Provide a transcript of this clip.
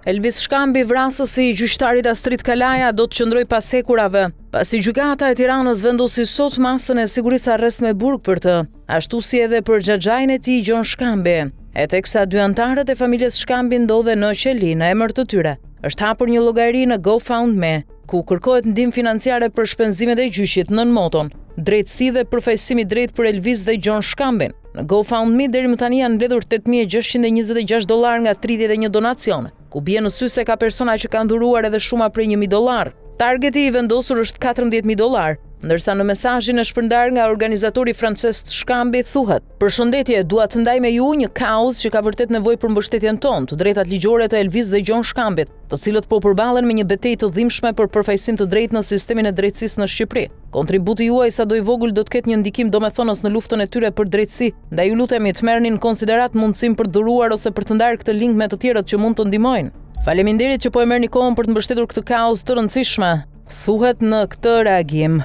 Elvis Shkambi, vrasësi i gjyqtarit Astrid Kalaja, do të qëndroj pas hekurave, pasi gjykata e Tiranës vendosi sot masën e sigurisë arrest me burg për të, ashtu si edhe për xhaxhain e tij Gjon Shkambi. E teksa dy anëtarët e familjes Shkambi ndodhen në qeli në emër të tyre, është hapur një llogari në GoFundMe, ku kërkohet ndihmë financiare për shpenzimet e gjyqit nën moton drejtësi dhe përfaqësimi drejt për Elvis dhe Gjon Shkambin. Në GoFundMe deri më tani janë mbledhur $8,626 nga 31 donacione, ku bie në sy se ka persona që kanë dhuruar edhe shuma prej $1,000. Targeti i vendosur është $14,000, ndërsa në mesazhin e shpërndar nga organizatori Francesc Shkambi thuhet: "Përshëndetje, dua të ndaj me ju një kauzë që ka vërtet nevojë për mbështetjen tonë, të drejtat ligjore të Elvis dhe Gjon Shkambit, të cilët po përballen me një betejë të dhimbshme për përfaqësim të drejtë në sistemin e drejtësisë në Shqipëri. Kontributi juaj sado i vogël do të ketë një ndikim domethënës në luftën e tyre për drejtësi, ndaj ju lutemi të merrni në konsiderat mundësinë për të dhuruar ose për të ndarë këtë link me të tjerët që mund të ndihmojnë. Faleminderit që po e merrni kohën për të mbështetur këtë kauzë të rëndësishme", thuhet në këtë reagim.